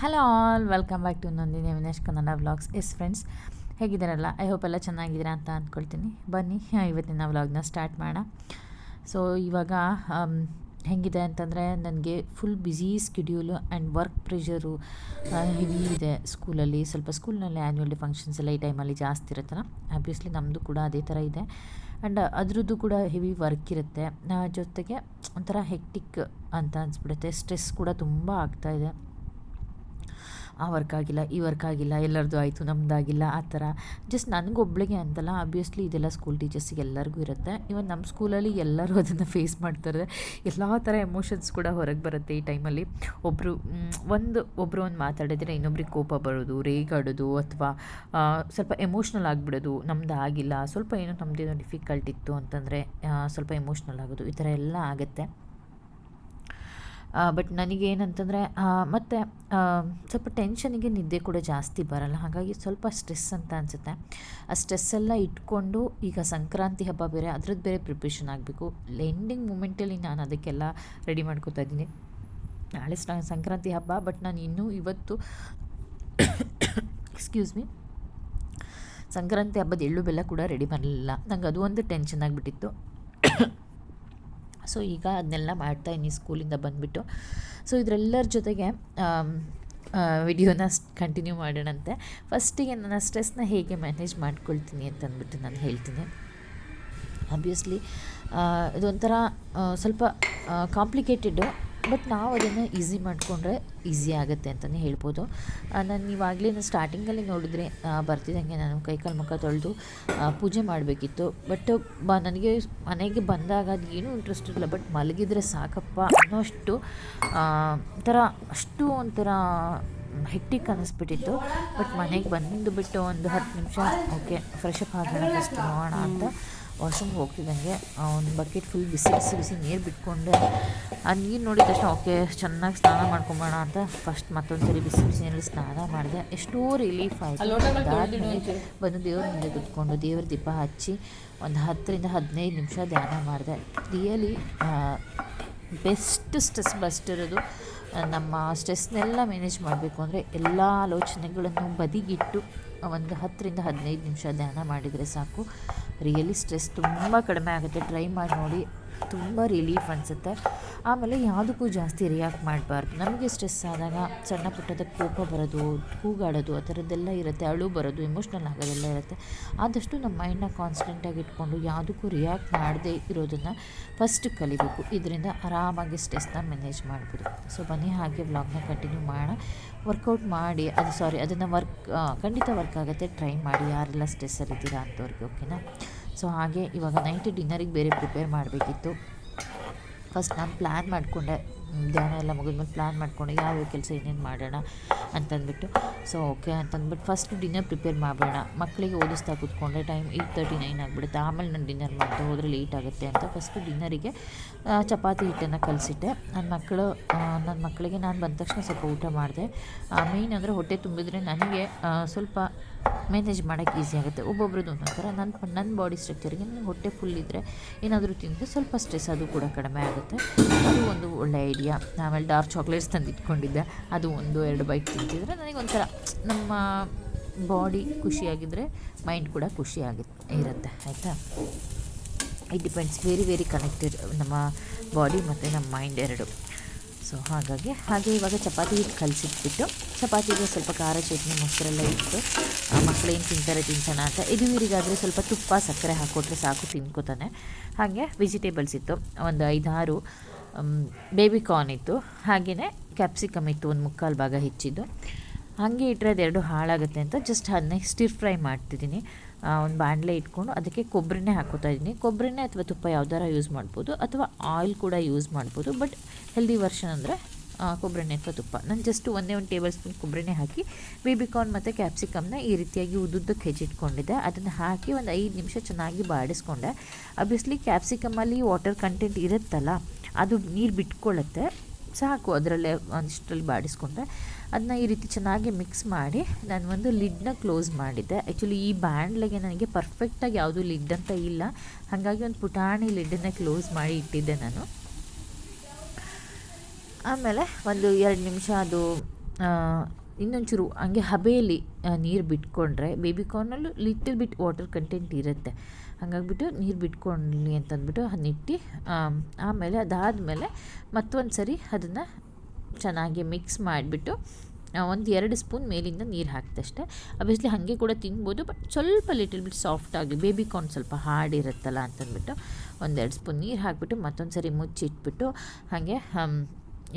Hello all, welcome back to Nandini Avinash Kannada vlogs. Friends, ಹೇಗಿದ್ದಾರಲ್ಲ? I hope ಎಲ್ಲ ಚೆನ್ನಾಗಿದ್ದೀರಾ ಅಂತ ಅಂದ್ಕೊಳ್ತೀನಿ. ಬನ್ನಿ ಇವತ್ತಿನ ವ್ಲಾಗ್ನ ಸ್ಟಾರ್ಟ್ ಮಾಡೋಣ. ಸೊ ಇವಾಗ ಹೇಗಿದೆ ಅಂತಂದರೆ, ನನಗೆ full busy schedule and work pressure heavy ಇದೆ ಸ್ಕೂಲಲ್ಲಿ. ಸ್ವಲ್ಪ ಸ್ಕೂಲ್ನಲ್ಲಿ ಆ್ಯನ್ಯುವಲ್ ಡೇ ಫಂಕ್ಷನ್ಸ್ ಎಲ್ಲ ಈ ಟೈಮಲ್ಲಿ ಜಾಸ್ತಿ ಇರುತ್ತಲ್ಲ. ಆಬ್ವಿಯಸ್ಲಿ ನಮ್ಮದು ಕೂಡ ಅದೇ ಥರ ಇದೆ. ಆ್ಯಂಡ್ ಅದ್ರದ್ದು ಕೂಡ ಹೆವಿ ವರ್ಕ್ ಇರುತ್ತೆ. ಜೊತೆಗೆ ಒಂಥರ ಹೆಕ್ಟಿಕ್ ಅಂತ ಅನಿಸ್ಬಿಡುತ್ತೆ. ಸ್ಟ್ರೆಸ್ ಕೂಡ ತುಂಬ ಆಗ್ತಾಯಿದೆ. ಆ ವರ್ಕ್ ಆಗಿಲ್ಲ, ಈ ವರ್ಕ್ ಆಗಿಲ್ಲ, ಎಲ್ಲರದ್ದು ಆಯಿತು, ನಮ್ಮದಾಗಿಲ್ಲ, ಆ ಥರ. ಜಸ್ಟ್ ನನಗೊಬ್ಳಿಗೆ ಅಂತಲ್ಲ, ಆಬ್ವಿಯಸ್ಲಿ ಇದೆಲ್ಲ ಸ್ಕೂಲ್ ಟೀಚರ್ಸಿಗೆ ಎಲ್ಲರಿಗೂ ಇರುತ್ತೆ. ಇವನ್ ನಮ್ಮ ಸ್ಕೂಲಲ್ಲಿ ಎಲ್ಲರೂ ಅದನ್ನು ಫೇಸ್ ಮಾಡ್ತಾರೆ. ಎಲ್ಲ ಥರ ಎಮೋಷನ್ಸ್ ಕೂಡ ಹೊರಗೆ ಬರುತ್ತೆ ಈ ಟೈಮಲ್ಲಿ. ಒಬ್ಬರು ಒಂದು ಮಾತಾಡಿದರೆ ಇನ್ನೊಬ್ರಿಗೆ ಕೋಪ ಬರೋದು, ರೇಗಾಡೋದು, ಅಥವಾ ಸ್ವಲ್ಪ ಎಮೋಷ್ನಲ್ ಆಗಿಬಿಡೋದು. ನಮ್ದು ಆಗಿಲ್ಲ, ಸ್ವಲ್ಪ ಏನೋ ನಮ್ಮದೇನೋ ಡಿಫಿಕಲ್ಟ್ ಇತ್ತು ಅಂತಂದರೆ ಸ್ವಲ್ಪ ಎಮೋಷ್ನಲ್ ಆಗೋದು, ಈ ಥರ ಎಲ್ಲ ಆಗುತ್ತೆ. ಬಟ್ ನನಗೇನಂತಂದರೆ ಮತ್ತು ಸ್ವಲ್ಪ ಟೆನ್ಷನಿಗೆ ನಿದ್ದೆ ಕೂಡ ಜಾಸ್ತಿ ಬರಲ್ಲ. ಹಾಗಾಗಿ ಸ್ವಲ್ಪ ಸ್ಟ್ರೆಸ್ ಅಂತ ಅನಿಸುತ್ತೆ. ಆ ಸ್ಟ್ರೆಸ್ಸೆಲ್ಲ ಇಟ್ಕೊಂಡು ಈಗ ಸಂಕ್ರಾಂತಿ ಹಬ್ಬ ಬೇರೆ, ಅದ್ರದ್ದು ಬೇರೆ ಪ್ರಿಪ್ರೇಷನ್ ಆಗಬೇಕು. ಎಂಡಿಂಗ್ ಮೂಮೆಂಟಲ್ಲಿ ನಾನು ಅದಕ್ಕೆಲ್ಲ ರೆಡಿ ಮಾಡ್ಕೋತಾ ಇದ್ದೀನಿ. ನಾಳೆ ಸಂಕ್ರಾಂತಿ ಹಬ್ಬ, ಬಟ್ ನಾನು ಇನ್ನೂ ಇವತ್ತು ಎಕ್ಸ್ಕ್ಯೂಸ್ ಮೀ, ಸಂಕ್ರಾಂತಿ ಹಬ್ಬದ ಎಳ್ಳು ಬೆಲ್ಲ ಕೂಡ ರೆಡಿ ಮಾಡಲಿಲ್ಲ. ನಂಗೆ ಅದು ಒಂದು ಟೆನ್ಷನ್ ಆಗಿಬಿಟ್ಟಿತ್ತು. ಸೊ ಈಗ ಅದನ್ನೆಲ್ಲ ಮಾಡ್ತಾಯಿದ್ದೀನಿ ಸ್ಕೂಲಿಂದ ಬಂದುಬಿಟ್ಟು. ಸೊ ಇದರೆಲ್ಲರ ಜೊತೆಗೆ ವಿಡಿಯೋನ ಕಂಟಿನ್ಯೂ ಮಾಡೋಣಂತೆ. ಫಸ್ಟಿಗೆ ನನ್ನ ಸ್ಟ್ರೆಸ್ನ ಹೇಗೆ ಮ್ಯಾನೇಜ್ ಮಾಡ್ಕೊಳ್ತೀನಿ ಅಂತಂದ್ಬಿಟ್ಟು ನಾನು ಹೇಳ್ತೀನಿ. ಆಬ್ವಿಯಸ್ಲಿ ಇದೊಂಥರ ಸ್ವಲ್ಪ ಕಾಂಪ್ಲಿಕೇಟೆಡ್ಡು, ಬಟ್ ನಾವು ಅದನ್ನು ಈಸಿ ಮಾಡಿಕೊಂಡ್ರೆ ಈಸಿ ಆಗುತ್ತೆ ಅಂತಲೇ ಹೇಳ್ಬೋದು. ನಾನು ಇವಾಗಲೇ ಸ್ಟಾರ್ಟಿಂಗಲ್ಲಿ ನೋಡಿದ್ರೆ ಬರ್ತಿದ್ದಂಗೆ ನಾನು ಕೈಕಾಲು ಮುಖ ತೊಳೆದು ಪೂಜೆ ಮಾಡಬೇಕಿತ್ತು. ಬಟ್ ನನಗೆ ಮನೆಗೆ ಬಂದಾಗ ಅದು ಏನೂ ಇಂಟ್ರೆಸ್ಟ್ ಇರಲಿಲ್ಲ. ಬಟ್ ಮಲಗಿದರೆ ಸಾಕಪ್ಪ ಅನ್ನೋಷ್ಟು ಒಂಥರ ಹೆಕ್ಟಿಕ್ ಅನ್ನಿಸ್ಬಿಟ್ಟಿತ್ತು. ಬಟ್ ಮನೆಗೆ ಬಂದುಬಿಟ್ಟು ಒಂದು 10 ನಿಮಿಷ ಓಕೆ ಫ್ರೆಶ್ ಅಪ್ ಆಗೋಣ, ಫಸ್ಟ್ ಮಾಡೋಣ ಅಂತ ವಾಶ್ರೂಮ್ಗೆ ಹೋಗ್ತಿದ್ದಂಗೆ ಒಂದು ಬಕೆಟ್ ಫುಲ್ ಬಿಸಿ ನೀರು ಬಿಟ್ಕೊಂಡೆ. ಆ ನೀರು ನೋಡಿದ ತಕ್ಷಣ ಓಕೆ ಚೆನ್ನಾಗಿ ಸ್ನಾನ ಮಾಡ್ಕೊಂಬೋಣ ಅಂತ ಫಸ್ಟ್ ಮತ್ತೊಂದು ಸರಿ ಬಿಸಿ ನೀರಲ್ಲಿ ಸ್ನಾನ ಮಾಡಿದೆ. ಎಷ್ಟೋ ರಿಲೀಫ್ ಆಯಿತು. ಅದಾದಮೇಲೆ ಬಂದು ದೇವ್ರ ಮುಂದೆ ಕೂತ್ಕೊಂಡು ದೇವ್ರ ದೀಪ ಹಚ್ಚಿ ಒಂದು 10ರಿಂದ 15 ನಿಮಿಷ ಧ್ಯಾನ ಮಾಡಿದೆ. ರಿಯಲಿ ಬೆಸ್ಟ್ ಸ್ಟ್ರೆಸ್ ಬಸ್ಟರ್ ಅದು. ನಮ್ಮ ಸ್ಟ್ರೆಸ್ನೆಲ್ಲ ಮ್ಯಾನೇಜ್ ಮಾಡಬೇಕು ಅಂದರೆ ಎಲ್ಲ ಆಲೋಚನೆಗಳನ್ನು ಬದಿಗಿಟ್ಟು ಒಂದು 10ರಿಂದ 15 ನಿಮಿಷ ಧ್ಯಾನ ಮಾಡಿದರೆ ಸಾಕು. ರಿಯಲಿ ಸ್ಟ್ರೆಸ್ ತುಂಬ ಕಡಿಮೆ ಆಗುತ್ತೆ. ಟ್ರೈ ಮಾಡಿ ನೋಡಿ, ತುಂಬ ರಿಲೀಫ್ ಅನಿಸುತ್ತೆ. ಆಮೇಲೆ ಯಾವುದಕ್ಕೂ ಜಾಸ್ತಿ ರಿಯಾಕ್ಟ್ ಮಾಡಬಾರ್ದು. ನಮಗೆ ಸ್ಟ್ರೆಸ್ ಆದಾಗ ಸಣ್ಣ ಪುಟ್ಟದಕ್ಕೆ ಕೋಪ ಬರೋದು, ಕೂಗಾಡೋದು, ಆ ಥರದ್ದೆಲ್ಲ ಇರುತ್ತೆ. ಅಳು ಬರೋದು, ಎಮೋಷ್ನಲ್ ಆಗೋದೆಲ್ಲ ಇರುತ್ತೆ. ಆದಷ್ಟು ನಮ್ಮ ಮೈಂಡನ್ನ ಕಾನ್ಸ್ಟೆಂಟಾಗಿ ಇಟ್ಕೊಂಡು ಯಾವುದಕ್ಕೂ ರಿಯಾಕ್ಟ್ ಮಾಡದೇ ಇರೋದನ್ನು ಫಸ್ಟ್ ಕಲಿಬೇಕು. ಇದರಿಂದ ಆರಾಮಾಗಿ ಸ್ಟ್ರೆಸ್ನ ಮ್ಯಾನೇಜ್ ಮಾಡ್ಬೋದು. ಸೊ ಬನ್ನಿ ಹಾಗೆ ವ್ಲಾಗ್ನ ಕಂಟಿನ್ಯೂ ಮಾಡೋಣ. ವರ್ಕೌಟ್ ಮಾಡಿ ಅದನ್ನು ಖಂಡಿತ ವರ್ಕ್ ಆಗುತ್ತೆ. ಟ್ರೈ ಮಾಡಿ ಯಾರೆಲ್ಲ ಸ್ಟ್ರೆಸ್ಸಲ್ಲಿದ್ದೀರಾ ಅಂಥವ್ರಿಗೆ, ಓಕೆನಾ? ಸೊ ಹಾಗೆ ಇವಾಗ ನೈಟ್ ಡಿನ್ನರಿಗೆ ಬೇರೆ ಪ್ರಿಪೇರ್ ಮಾಡಬೇಕಿತ್ತು. ಫಸ್ಟ್ ನಾನು ಪ್ಲ್ಯಾನ್ ಮಾಡಿಕೊಂಡೆ, ಧ್ಯಾನ ಎಲ್ಲ ಮುಗಿದ್ಮೇಲೆ ಪ್ಲ್ಯಾನ್ ಮಾಡಿಕೊಂಡೆ ಯಾವ್ಯಾವ ಕೆಲಸ ಏನೇನು ಮಾಡೋಣ ಅಂತಂದ್ಬಿಟ್ಟು. ಸೊ ಓಕೆ ಅಂತಂದ್ಬಿಟ್ಟು ಫಸ್ಟ್ ಡಿನ್ನರ್ ಪ್ರಿಪೇರ್ ಮಾಡಬೇಡ, ಮಕ್ಕಳಿಗೆ ಓದಿಸ್ತಾ ಕೂತ್ಕೊಂಡೆ. ಟೈಮ್ 8:39 ಆಗಿಬಿಡುತ್ತೆ. ಆಮೇಲೆ ನಾನು ಡಿನ್ನರ್ ಮಾಡ್ತಾ ಹೋದರೆ ಲೇಟ್ ಆಗುತ್ತೆ ಅಂತ ಫಸ್ಟು ಡಿನ್ನರಿಗೆ ಚಪಾತಿ ಹಿಟ್ಟನ್ನು ಕಲಸಿಟ್ಟೆ. ನನ್ನ ಮಕ್ಕಳಿಗೆ ನಾನು ಬಂದ ತಕ್ಷಣ ಸ್ವಲ್ಪ ಊಟ ಮಾಡಿದೆ. ಮೇಯ್ನ್ ಅಂದರೆ ಹೊಟ್ಟೆ ತುಂಬಿದರೆ ನನಗೆ ಸ್ವಲ್ಪ ಮ್ಯಾನೇಜ್ ಮಾಡೋಕ್ಕೆ ಈಸಿ ಆಗುತ್ತೆ. ಒಬ್ಬೊಬ್ರದ್ದು ಒಂದೊಂಥರ. ನನ್ನ ಬಾಡಿ ಸ್ಟ್ರಕ್ಚರಿಗೆ ನನಗೆ ಹೊಟ್ಟೆ ಫುಲ್ ಇದ್ದರೆ ಏನಾದರೂ ತಿಂದರೆ ಸ್ವಲ್ಪ ಸ್ಟ್ರೆಸ್ ಅದು ಕೂಡ ಕಡಿಮೆ ಆಗುತ್ತೆ. ಅದು ಒಂದು ಒಳ್ಳೆ ಐಡಿಯಾ. ಆಮೇಲೆ ಡಾರ್ಕ್ ಚಾಕ್ಲೇಟ್ಸ್ ತಂದು ಇಟ್ಕೊಂಡಿದ್ದೆ, ಅದು 1-2 ಬೈಟ್ ತಿಂತಿದ್ರೆ ನನಗೆ ಒಂಥರ ನಮ್ಮ ಬಾಡಿ ಖುಷಿಯಾಗಿದ್ದರೆ ಮೈಂಡ್ ಕೂಡ ಇರುತ್ತೆ, ಆಯಿತಾ? ಇಟ್ ಡಿಪೆಂಡ್ಸ್, ವೆರಿ ಕನೆಕ್ಟೆಡ್ ನಮ್ಮ ಬಾಡಿ ಮತ್ತು ನಮ್ಮ ಮೈಂಡ್ ಎರಡು. ಸೊ ಹಾಗೆ ಇವಾಗ ಚಪಾತಿ ಹಿಟ್ಟು ಕಲಸಿಟ್ಬಿಟ್ಟು ಚಪಾತಿಗೆ ಸ್ವಲ್ಪ ಖಾರ ಚಟ್ನಿ ಮೊಸರೆಲ್ಲ ಇಟ್ಟು ಮಕ್ಕಳೇನು ತಿಂತಾನ ಅಂತ. ಇವರಿಗಾದರೆ ಸ್ವಲ್ಪ ತುಪ್ಪ ಸಕ್ಕರೆ ಹಾಕ್ಕೊಟ್ರೆ ಸಾಕು, ತಿನ್ಕೋತಾನೆ. ಹಾಗೆ ವೆಜಿಟೇಬಲ್ಸ್ ಇತ್ತು, ಒಂದು 5-6 ಬೇಬಿ ಕಾರ್ನ್ ಇತ್ತು, ಹಾಗೆಯೇ ಕ್ಯಾಪ್ಸಿಕಮ್ ಇತ್ತು, ಒಂದು 3/4 ಭಾಗ ಹೆಚ್ಚಿದ್ದು. ಹಾಗೆ ಇಟ್ಟರೆ ಅದೆರಡು ಹಾಳಾಗುತ್ತೆ ಅಂತ ಜಸ್ಟ್ ಅದನ್ನೇ ಸ್ಟಿರ್ ಫ್ರೈ ಮಾಡ್ತಿದ್ದೀನಿ. ಒಂದು ಬಾಣಲೆ ಇಟ್ಕೊಂಡು ಅದಕ್ಕೆ ಕೊಬ್ಬರಿನೇ ಹಾಕೋತಾ ಇದ್ದೀನಿ. ಕೊಬ್ಬರಿನೇ ಅಥವಾ ತುಪ್ಪ ಯಾವ್ದಾರ ಯೂಸ್ ಮಾಡ್ಬೋದು, ಅಥವಾ ಆಯಿಲ್ ಕೂಡ ಯೂಸ್ ಮಾಡ್ಬೋದು. ಬಟ್ ಹೆಲ್ದಿ ವರ್ಷನ್ ಅಂದರೆ ಕೊಬ್ಬರಿನೇ ಅಥವಾ ತುಪ್ಪ. ನಾನು ಜಸ್ಟ್ 1 ಟೇಬಲ್ ಸ್ಪೂನ್ ಕೊಬ್ಬರಿನೇ ಹಾಕಿ ಬೇಬಿ ಕಾರ್ನ್ ಮತ್ತು ಕ್ಯಾಪ್ಸಿಕಮ್ನ ಈ ರೀತಿಯಾಗಿ ಉದ್ದುದ್ದಕ್ಕೆ ಹೆಚ್ಚಿಟ್ಕೊಂಡಿದ್ದೆ. ಅದನ್ನು ಹಾಕಿ ಒಂದು 5 ನಿಮಿಷ ಚೆನ್ನಾಗಿ ಬಾಡಿಸ್ಕೊಂಡೆ. ಆಬ್ವಿಯಸ್ಲಿ ಕ್ಯಾಪ್ಸಿಕಮಲ್ಲಿ ವಾಟರ್ ಕಂಟೆಂಟ್ ಇರುತ್ತಲ್ಲ, ಅದು ನೀರು ಬಿಟ್ಕೊಳ್ಳುತ್ತೆ. ಸಾಕು ಅದರಲ್ಲೇ ಒಂದಿಷ್ಟರಲ್ಲಿ ಬಾಡಿಸ್ಕೊಂಡ್ರೆ. ಅದನ್ನ ಈ ರೀತಿ ಚೆನ್ನಾಗಿ ಮಿಕ್ಸ್ ಮಾಡಿ ನಾನು ಒಂದು ಲಿಡ್ನ ಕ್ಲೋಸ್ ಮಾಡಿದ್ದೆ. ಆ್ಯಕ್ಚುಲಿ ಈ ಬಾಣಲೆಗೆ ನನಗೆ ಪರ್ಫೆಕ್ಟಾಗಿ ಯಾವುದು ಲಿಡ್ ಅಂತ ಇಲ್ಲ, ಹಾಗಾಗಿ ಒಂದು ಪುಟಾಣಿ ಲಿಡ್ಡನ್ನು ಕ್ಲೋಸ್ ಮಾಡಿ ಇಟ್ಟಿದ್ದೆ ನಾನು. ಆಮೇಲೆ ಒಂದು 2 ನಿಮಿಷ ಅದು ಇನ್ನೊಂಚೂರು ಹಂಗೆ ಹಬೆಯಲ್ಲಿ ನೀರು ಬಿಟ್ಕೊಂಡ್ರೆ ಬೇಬಿಕಾರ್ನಲ್ಲೂ ಲಿಟಲ್ ಬಿಟ್ ವಾಟರ್ ಕಂಟೆಂಟ್ ಇರುತ್ತೆ. ಹಾಗಾಗಿಬಿಟ್ಟು ನೀರು ಬಿಟ್ಕೊಳ್ಳಿ ಅಂತಂದ್ಬಿಟ್ಟು ಅದನ್ನಿಟ್ಟು ಆಮೇಲೆ ಅದಾದಮೇಲೆ ಮತ್ತೊಂದು ಸರಿ ಅದನ್ನು ಚೆನ್ನಾಗಿ ಮಿಕ್ಸ್ ಮಾಡಿಬಿಟ್ಟು 1-2 ಸ್ಪೂನ್ ಮೇಲಿಂದ ನೀರು ಹಾಕ್ತಷ್ಟೇ. ಅಬ್ವಿಯಸ್ಲಿ ಹಾಗೆ ಕೂಡ ತಿನ್ಬೋದು, ಬಟ್ ಸ್ವಲ್ಪ ಲಿಟಲ್ ಬಿಟ್ ಸಾಫ್ಟ್ ಆಗಲಿ, ಬೇಬಿಕಾರ್ನ್ ಸ್ವಲ್ಪ ಹಾರ್ಡ್ ಇರುತ್ತಲ್ಲ ಅಂತಂದ್ಬಿಟ್ಟು 1-2 ಸ್ಪೂನ್ ನೀರು ಹಾಕಿಬಿಟ್ಟು ಮತ್ತೊಂದು ಸರಿ ಮುಚ್ಚಿಟ್ಬಿಟ್ಟು ಹಾಗೆ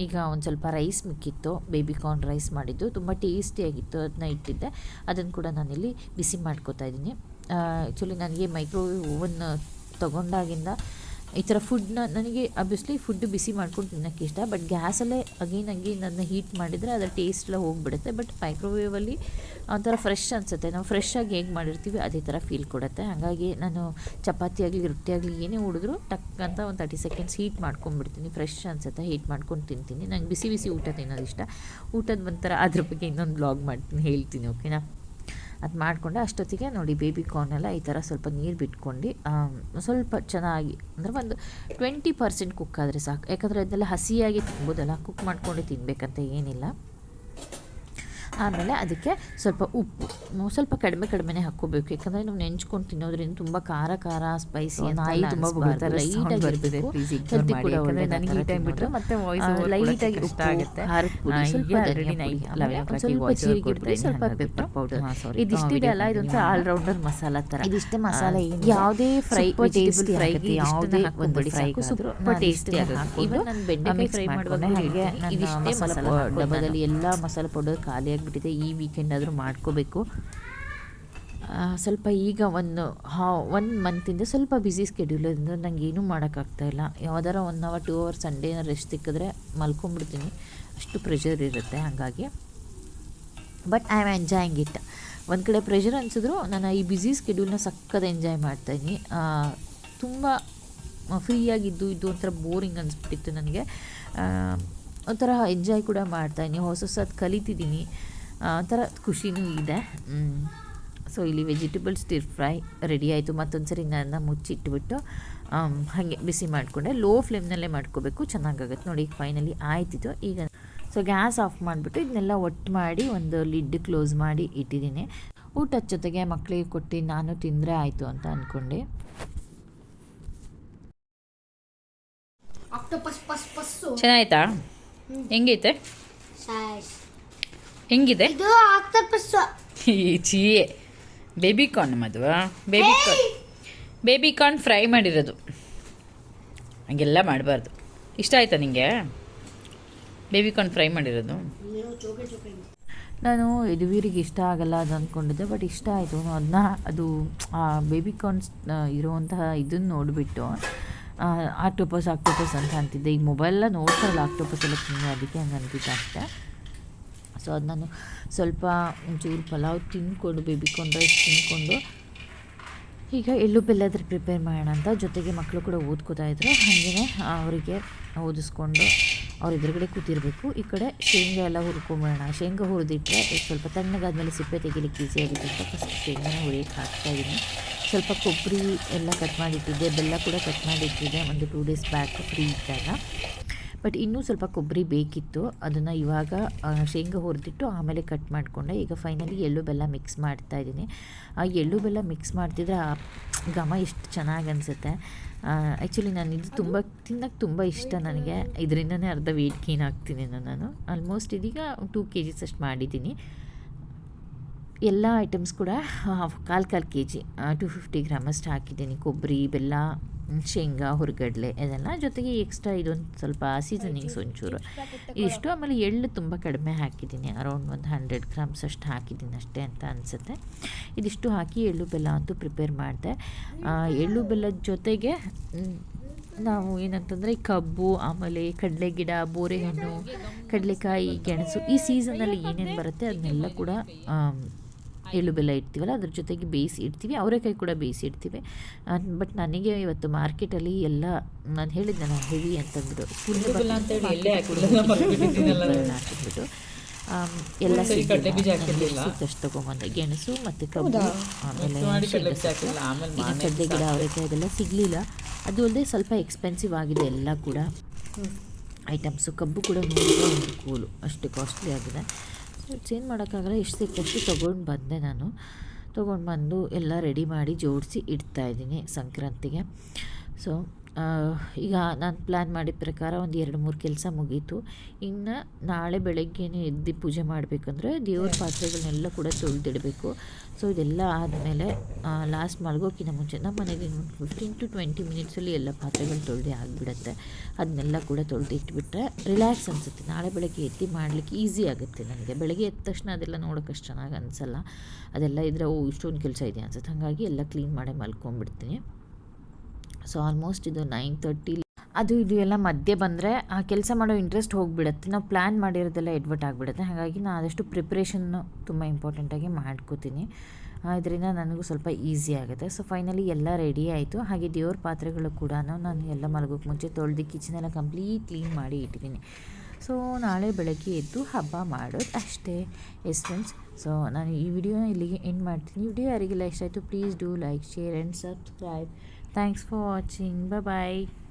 ಈಗ ಒಂದು ಸ್ವಲ್ಪ ರೈಸ್ ಮಿಕ್ಕಿತ್ತು, ಬೇಬಿಕಾರ್ನ್ ರೈಸ್ ಮಾಡಿದ್ದು ತುಂಬ ಟೇಸ್ಟಿಯಾಗಿತ್ತು, ಅದನ್ನ ಇಟ್ಟಿದ್ದೆ. ಅದನ್ನು ಕೂಡ ನಾನಿಲ್ಲಿ ಬಿಸಿ ಮಾಡ್ಕೋತಾ ಇದ್ದೀನಿ. ಆ್ಯಕ್ಚುಲಿ ನನಗೆ ಮೈಕ್ರೋವೇವ್ ಓವನ್ ತೊಗೊಂಡಾಗಿಂದ ಈ ಥರ ಫುಡ್ನ ನನಗೆ ಅಬ್ವಿಯಸ್ಲಿ ಫುಡ್ ಬಿಸಿ ಮಾಡ್ಕೊಂಡು ತಿನ್ನೋಕ್ಕೆ ಇಷ್ಟ, ಬಟ್ ಗ್ಯಾಸಲ್ಲೇ ಅಗೇನ್ ಅದನ್ನ ಹೀಟ್ ಮಾಡಿದರೆ ಅದರ ಟೇಸ್ಟ್ ಎಲ್ಲ ಹೋಗಿಬಿಡುತ್ತೆ. ಬಟ್ ಮೈಕ್ರೋವೇವಲ್ಲಿ ಒಂಥರ ಫ್ರೆಶ್ ಅನಿಸುತ್ತೆ, ನಾವು ಫ್ರೆಶ್ ಆಗಿ ಹೇಗೆ ಮಾಡಿರ್ತೀವಿ ಅದೇ ಥರ ಫೀಲ್ ಕೊಡುತ್ತೆ. ಹಾಗಾಗಿ ನಾನು ಚಪಾತಿ ಆಗಲಿ ರೊಟ್ಟಿ ಆಗಲಿ ಏನೇ ಉಡಿದ್ರು ಟಕ್ ಅಂತ ಒಂದು 30 ಸೆಕೆಂಡ್ಸ್ ಹೀಟ್ ಮಾಡ್ಕೊಂಡ್ಬಿಡ್ತೀನಿ. ಫ್ರೆಶ್ ಅನಿಸುತ್ತೆ, ಹೀಟ್ ಮಾಡ್ಕೊಂಡು ತಿಂತೀನಿ. ನಂಗೆ ಬಿಸಿ ಬಿಸಿ ಊಟ ತಿನ್ನೋದು ಇಷ್ಟ. ಊಟದ ಒಂಥರ ಅದ್ರ ಬಗ್ಗೆ ಇನ್ನೊಂದು ಬ್ಲಾಗ್ ಮಾಡ್ತೀನಿ, ಹೇಳ್ತೀನಿ, ಓಕೆನಾ? ಅದು ಮಾಡಿಕೊಂಡೆ. ಅಷ್ಟೊತ್ತಿಗೆ ನೋಡಿ ಬೇಬಿಕಾರ್ನೆಲ್ಲ ಈ ಥರ ಸ್ವಲ್ಪ ನೀರು ಬಿಟ್ಕೊಂಡು ಸ್ವಲ್ಪ ಚೆನ್ನಾಗಿ ಅಂದರೆ ಒಂದು 20% ಕುಕ್ ಆದರೆ ಸಾಕು. ಯಾಕಂದರೆ ಅದನ್ನೆಲ್ಲ ಹಸಿಯಾಗಿ ತಿನ್ಬೋದಲ್ಲ, ಕುಕ್ ಮಾಡ್ಕೊಂಡೆ ತಿನ್ನಬೇಕಂತ ಏನಿಲ್ಲ. ಆಮೇಲೆ ಅದಕ್ಕೆ ಸ್ವಲ್ಪ ಉಪ್ಪು ಸ್ವಲ್ಪ ಕಡಿಮೆನೇ ಹಾಕ್ಕೋಬೇಕು, ಯಾಕಂದರೆ ನಾವು ನೆಂಚ್ಕೊಂಡು ತಿನ್ನೋದ್ರಿಂದ ತುಂಬ ಖಾರ ಸ್ಪೈಸಿ ನಾಯಿ ತುಂಬ ಲೈಟಾಗಿರಬೇಕು. ಹೆಲ್ತಿ ಕೂಡ ಲೈಟಾಗಿ ಉಪ್ಪು, ಖಾರದ ಪುಡಿ, ಸ್ವಲ್ಪ ಧನಿಯಾ ಪುಡಿ, ಸ್ವಲ್ಪ ಜೀರಿಗೆ ಪುಡಿ, ಸ್ವಲ್ಪ ಪೆಪ್ಪರ್ ಪೌಡರ್. ಇದಿಷ್ಟಿದೆ ಅಲ್ಲ, ಇದೊಂದು ಆಲ್ರೌಂಡರ್ ಮಸಾಲ ಥರ. ಇದಿಷ್ಟೇ ಮಸಾಲೆ, ಯಾವುದೇ ಫ್ರೈ ವೆಜಿಟೇಬಲ್ ಫ್ರೈಗೆ ಯಾವುದೇ ಒಂದು ಫ್ರೈ ಸ್ವಲ್ಪ ಟೇಸ್ಟಿಯಾಗಿ ಹಾಕಿದ್ದು. ನಾನು ಬೆಂಡೆಕಾಯಿ ಫ್ರೈ ಮಾಡುವಾಗ ಇದಿಷ್ಟೇ ಮಸಾಲ ಡಬ್ಬದಲ್ಲಿ ಎಲ್ಲ ಮಸಾಲೆ ಪೌಡರ್ ಖಾಲಿಯಾಗಿ ಬಿಟ್ಟಿದೆ. ಈ ವೀಕೆಂಡ್ ಆದರೂ ಮಾಡ್ಕೋಬೇಕು. ಸ್ವಲ್ಪ ಈಗ ಒನ್ ಮಂತಿಂದ ಸ್ವಲ್ಪ ಬ್ಯುಸಿ ಸ್ಕೆಡ್ಯೂಲ್ ಇಂದ ನಂಗೆ ಏನೂ ಮಾಡೋಕ್ಕಾಗ್ತಾಯಿಲ್ಲ. ಯಾವ್ದಾರ 1 hour 2 hours ಸಂಡೇ ರೆಸ್ಟ್ ಸಿಕ್ಕಿದ್ರೆ ಮಲ್ಕೊಂಡ್ಬಿಡ್ತೀನಿ, ಅಷ್ಟು ಪ್ರೆಷರ್ ಇರುತ್ತೆ. ಹಾಗಾಗಿ but I am enjoying it. ಒಂದು ಕಡೆ ಪ್ರೆಷರ್ ಅನಿಸಿದ್ರು ನಾನು ಈ ಬ್ಯುಸಿ ಸ್ಕೆಡ್ಯೂಲ್ನ ಸಕ್ಕದ ಎಂಜಾಯ್ ಮಾಡ್ತಾಯಿದ್ದೀನಿ. ತುಂಬ ಫ್ರೀಯಾಗಿದ್ದು ಒಂಥರ ಬೋರಿಂಗ್ ಅನಿಸ್ಬಿಟ್ಟಿತ್ತು ನನಗೆ. ಒಂಥರ ಎಂಜಾಯ್ ಕೂಡ ಮಾಡ್ತಾಯಿದ್ದೀನಿ, ಹೊಸದು ಕಲಿತಿದ್ದೀನಿ, ಒಂಥರ ಖುಷಿನೂ ಇದೆ. ಸೊ ಇಲ್ಲಿ ವೆಜಿಟೇಬಲ್ ಸ್ಟಿರ್ ಫ್ರೈ ರೆಡಿ ಆಯಿತು. ಮತ್ತೊಂದು ಸರಿ ನಾನು ಮುಚ್ಚಿಟ್ಬಿಟ್ಟು ಹಾಗೆ ಬಿಸಿ ಮಾಡಿಕೊಂಡೆ. ಲೋ ಫ್ಲೇಮ್ನಲ್ಲೇ ಮಾಡ್ಕೋಬೇಕು, ಚೆನ್ನಾಗಾಗುತ್ತೆ. ನೋಡಿ ಫೈನಲಿ ಆಯ್ತಿತ್ತು. ಈಗ ಸೊ ಗ್ಯಾಸ್ ಆಫ್ ಮಾಡಿಬಿಟ್ಟು ಇದನ್ನೆಲ್ಲ ಒಟ್ಟು ಮಾಡಿ ಒಂದು ಲಿಡ್ ಕ್ಲೋಸ್ ಮಾಡಿ ಇಟ್ಟಿದ್ದೀನಿ. ಊಟದ ಜೊತೆಗೆ ಮಕ್ಕಳಿಗೆ ಕೊಟ್ಟು ನಾನು ತಿಂದರೆ ಆಯಿತು ಅಂತ ಅಂದ್ಕೊಂಡೆ. ಚೆನ್ನಾಯ್ತಾ? ಹೆಂಗೈತೆ? ಹೆಂಗಿದೆ? ಚೀಯೆ ಬೇಬಿಕಾರ್ನ್ ಮದುವೆ, ಬೇಬಿಕಾರ್ನ್ ಫ್ರೈ ಮಾಡಿರೋದು. ಹಂಗೆಲ್ಲ ಮಾಡಬಾರ್ದು. ಇಷ್ಟ ಆಯ್ತಾ ನಿಂಗೆ ಬೇಬಿಕಾರ್ನ್ ಫ್ರೈ ಮಾಡಿರೋದು? ನಾನು ಯದುವೀರಿಗೆ ಇಷ್ಟ ಆಗಲ್ಲ ಅದು ಅಂದ್ಕೊಂಡಿದ್ದೆ, ಬಟ್ ಇಷ್ಟ ಆಯಿತು. ಅದು ಬೇಬಿಕಾರ್ನ್ಸ್ ಇರುವಂತಹ ಇದನ್ನು ನೋಡಿಬಿಟ್ಟು ಆಕ್ಟೋಪಸ್ ಅಂತ ಅಂತಿದ್ದೆ. ಈಗ ಮೊಬೈಲೆಲ್ಲ ನೋಡ್ತಾರಲ್ಲ ಆಕ್ಟೋಪಸ್ ಎಲ್ಲ ತಿನ್ನೋ, ಅದಕ್ಕೆ ಹಂಗೆ ಅಂತಿದ್ದೆ ಅಷ್ಟೇ. ಸೊ ಅದು ನಾನು ಸ್ವಲ್ಪ ಒಂಚೂರು ಪಲಾವ್ ತಿಂದ್ಕೊಂಡು ಬೇಬಿಕಾರ್ನ್ ರೈಸ್ ತಿಂದ್ಕೊಂಡು ಈಗ ಎಳ್ಳು ಬೆಲ್ಲದ್ರ ಪ್ರಿಪೇರ್ ಮಾಡೋಣ ಅಂತ. ಜೊತೆಗೆ ಮಕ್ಕಳು ಕೂಡ ಓದ್ಕೋತಾಯಿದ್ರು, ಹಾಗೆಯೇ ಅವರಿಗೆ ಓದಿಸ್ಕೊಂಡು ಅವ್ರ ಎದುರುಗಡೆ ಕೂತಿರಬೇಕು. ಈ ಕಡೆ ಶೇಂಗಾ ಎಲ್ಲ ಹುರ್ಕೊಂಬೇಡ. ಶೇಂಗಾ ಹುರಿದಿಟ್ಟರೆ ಸ್ವಲ್ಪ ತಣ್ಣಗಾದ್ಮೇಲೆ ಸಿಪ್ಪೆ ತೆಗಿಲಿಕ್ಕೆ ಈಸಿ ಆಗುತ್ತೆ ಅಂತ ಫಸ್ಟ್ ಶೇಂಗಾನ ಹುರಿಯಕ್ಕೆ ಹಾಕ್ತಾಯಿದ್ದೀನಿ. ಸ್ವಲ್ಪ ಕೊಬ್ಬರಿ ಎಲ್ಲ ಕಟ್ ಮಾಡಿಟ್ಟಿದ್ದೆ, ಬೆಲ್ಲ ಕೂಡ ಕಟ್ ಮಾಡಿಟ್ಟಿದ್ದೆ ಒಂದು 2 days ಬ್ಯಾಕ್ ಫ್ರೀ ಇದ್ದಾಗ. ಬಟ್ ಇನ್ನೂ ಸ್ವಲ್ಪ ಕೊಬ್ಬರಿ ಬೇಕಿತ್ತು, ಅದನ್ನು ಇವಾಗ ಶೇಂಗಾ ಹುರಿದಿಟ್ಟು ಆಮೇಲೆ ಕಟ್ ಮಾಡಿಕೊಂಡೆ. ಈಗ ಫೈನಲಿ ಎಳ್ಳು ಬೆಲ್ಲ ಮಿಕ್ಸ್ ಮಾಡ್ತಾಯಿದ್ದೀನಿ. ಆ ಎಳ್ಳು ಬೆಲ್ಲ ಮಿಕ್ಸ್ ಮಾಡ್ತಿದ್ರೆ ಆ ಘಮ ಎಷ್ಟು ಚೆನ್ನಾಗಿ ಅನಿಸುತ್ತೆ. ಆ್ಯಕ್ಚುಲಿ ನಾನು ಇದು ತಿನ್ನೋಕ್ಕೆ ತುಂಬ ಇಷ್ಟ ನನಗೆ. ಇದರಿಂದನೇ ಅರ್ಧ ವೆಯ್ಟ್ ಗೇನ್ ಆಗ್ತೀನಿ ನಾನು. ಆಲ್ಮೋಸ್ಟ್ ಇದೀಗ 2 kgs ಅಷ್ಟು ಮಾಡಿದ್ದೀನಿ. ಎಲ್ಲ ಐಟಮ್ಸ್ ಕೂಡ 1/4 kg 250 ಗ್ರಾಮ್ ಅಷ್ಟು ಹಾಕಿದ್ದೀನಿ. ಕೊಬ್ಬರಿ, ಬೆಲ್ಲ, ಶೇಂಗಾ, ಹುರ್ಗಡ್ಲೆ ಇದೆಲ್ಲ. ಜೊತೆಗೆ ಎಕ್ಸ್ಟ್ರಾ ಇದೊಂದು ಸ್ವಲ್ಪ ಸೀಸನಿಂಗ್ಸ್ ಒಂಚೂರು ಇಷ್ಟು. ಆಮೇಲೆ ಎಳ್ಳು ತುಂಬ ಕಡಿಮೆ ಹಾಕಿದ್ದೀನಿ, ಅರೌಂಡ್ ಒಂದು 100 ಗ್ರಾಮ್ಸ್ ಅಷ್ಟು ಹಾಕಿದ್ದೀನಿ ಅಷ್ಟೇ ಅಂತ ಅನಿಸುತ್ತೆ. ಇದಿಷ್ಟು ಹಾಕಿ ಎಳ್ಳು ಬೆಲ್ಲ ಅಂತೂ ಪ್ರಿಪೇರ್ ಮಾಡಿದೆ. ಎಳ್ಳು ಬೆಲ್ಲದ ಜೊತೆಗೆ ನಾವು ಏನಂತಂದರೆ ಕಬ್ಬು, ಆಮೇಲೆ ಕಡಲೆ ಗಿಡ, ಬೋರೆಹಣ್ಣು, ಕಡಲೆಕಾಯಿ, ಗೆಣಸು, ಈ ಸೀಸನಲ್ಲಿ ಏನೇನು ಬರುತ್ತೆ ಅದನ್ನೆಲ್ಲ ಕೂಡ ಎಳ್ಳು ಬೆಲ್ಲ ಇಡ್ತೀವಲ್ಲ ಅದ್ರ ಜೊತೆಗೆ ಬೇಯಿಸಿ ಇಡ್ತೀವಿ. ಅವರೆಕಾಯಿ ಕೂಡ ಬೇಯಿಸಿ ಇಡ್ತೀವಿ. ಬಟ್ ನನಗೆ ಇವತ್ತು ಮಾರ್ಕೆಟಲ್ಲಿ ಎಲ್ಲ ನಾನು ಹೇಳಿದ್ದೆ ನಾನು ಹೆವಿ ಅಂತಂದ್ಬಿಟ್ಟು ಹಾಕಿಬಿಟ್ಟು ಎಲ್ಲ ಸುತ್ತಷ್ಟು ತೊಗೊಂಬಂದೆ. ಗೆಣಸು ಮತ್ತು ಕಬ್ಬು, ಆಮೇಲೆ ಕಡಲೆ ಗಿಡ, ಅವರೆಕಾಯಿ ಅದೆಲ್ಲ ಸಿಗಲಿಲ್ಲ. ಅದು ಅಲ್ಲದೆ ಸ್ವಲ್ಪ ಎಕ್ಸ್ಪೆನ್ಸಿವ್ ಆಗಿದೆ ಎಲ್ಲ ಕೂಡ. ಐಟಮ್ಸು. ಕಬ್ಬು ಕೂಡ 100 ರೂಪಾಯಿ ಒಂದು ಕೂಲು, ಅಷ್ಟು ಕಾಸ್ಟ್ಲಿ ಆಗಿದೆ. ಸೊ ಏನು ಮಾಡೋಕ್ಕಾಗಲ್ಲ, ಎಷ್ಟು ಸಿಕ್ಕಷ್ಟು ತೊಗೊಂಡು ಬಂದೆ ನಾನು. ತೊಗೊಂಡು ಬಂದು ಎಲ್ಲ ರೆಡಿ ಮಾಡಿ ಜೋಡಿಸಿ ಇಡ್ತಾಯಿದ್ದೀನಿ ಸಂಕ್ರಾಂತಿಗೆ. ಸೊ ಈಗ ನಾನು ಪ್ಲ್ಯಾನ್ ಮಾಡಿದ ಪ್ರಕಾರ ಒಂದು 2-3 ಕೆಲಸ ಮುಗೀತು. ಇನ್ನು ನಾಳೆ ಬೆಳಗ್ಗೆನೇ ಎದ್ದು ಪೂಜೆ ಮಾಡಬೇಕಂದ್ರೆ ದೇವ್ರ ಪಾತ್ರೆಗಳನ್ನೆಲ್ಲ ಕೂಡ ತೊಳೆದಿಡಬೇಕು. ಸೊ ಇದೆಲ್ಲ ಆದಮೇಲೆ ಲಾಸ್ಟ್ ಮಲಗೋಕ್ಕಿಂತ ಮುಂಚೆ ನಮ್ಮ ಮನೆಗೆ 15 to 20 ಮಿನಿಟ್ಸಲ್ಲಿ ಎಲ್ಲ ಪಾತ್ರೆಗಳು ತೊಳೆದೇ ಆಗಿಬಿಡುತ್ತೆ. ಅದನ್ನೆಲ್ಲ ಕೂಡ ತೊಳೆದು ಇಟ್ಬಿಟ್ರೆ ರಿಲ್ಯಾಕ್ಸ್ ಅನಿಸುತ್ತೆ. ನಾಳೆ ಬೆಳಗ್ಗೆ ಎದ್ದು ಮಾಡಲಿಕ್ಕೆ ಈಸಿ ಆಗುತ್ತೆ ನನಗೆ. ಬೆಳಗ್ಗೆ ಎದ್ದ ತಕ್ಷಣ ಅದೆಲ್ಲ ನೋಡೋಕೆ ಅಷ್ಟು ಚೆನ್ನಾಗಿ ಅನಿಸಲ್ಲ. ಅದೆಲ್ಲ ಇದ್ದರೆ ಇಷ್ಟೊಂದು ಕೆಲಸ ಇದೆ ಅನ್ಸುತ್ತೆ. ಹಾಗಾಗಿ ಎಲ್ಲ ಕ್ಲೀನ್ ಮಾಡೇ ಮಲ್ಕೊಂಡ್ಬಿಡ್ತೀನಿ. ಸೊ ಆಲ್ಮೋಸ್ಟ್ ಇದು 9:30 ಅದು ಇದು ಎಲ್ಲ ಮಧ್ಯೆ ಬಂದರೆ ಆ ಕೆಲಸ ಮಾಡೋ ಇಂಟ್ರೆಸ್ಟ್ ಹೋಗಿಬಿಡುತ್ತೆ. ನಾವು ಪ್ಲ್ಯಾನ್ ಮಾಡಿರೋದೆಲ್ಲ ಎಡ್ವರ್ಟ್ ಆಗಿಬಿಡುತ್ತೆ. ಹಾಗಾಗಿ ನಾನು ಆದಷ್ಟು ಪ್ರಿಪ್ರೇಷನ್ನು ತುಂಬ ಇಂಪಾರ್ಟೆಂಟಾಗಿ ಮಾಡ್ಕೋತೀನಿ. ಇದರಿಂದ ನನಗೂ ಸ್ವಲ್ಪ ಈಸಿ ಆಗುತ್ತೆ. ಸೊ ಫೈನಲಿ ಎಲ್ಲ ರೆಡಿ ಆಯಿತು. ಹಾಗೆ ದೇವ್ರ ಪಾತ್ರೆಗಳು ಕೂಡ ನಾನು ಎಲ್ಲ ಮಲಗೋಕ್ಕೆ ಮುಂಚೆ ತೊಳೆದು ಕಿಚನೆಲ್ಲ ಕಂಪ್ಲೀಟ್ ಕ್ಲೀನ್ ಮಾಡಿ ಇಟ್ಟಿದ್ದೀನಿ. ಸೊ ನಾಳೆ ಬೆಳಗ್ಗೆ ಎದ್ದು ಹಬ್ಬ ಮಾಡೋದು ಅಷ್ಟೇ. ಎಸ್ ಫ್ರೆಂಡ್ಸ್, ಸೊ ನಾನು ಈ ವಿಡಿಯೋನ ಇಲ್ಲಿಗೆ ಎಂಡ್ ಮಾಡ್ತೀನಿ. ವಿಡಿಯೋ ಯಾರಿಗೆಲ್ಲ ಇಷ್ಟ ಆಯಿತು please do like, share and subscribe. Thanks for watching. Bye bye.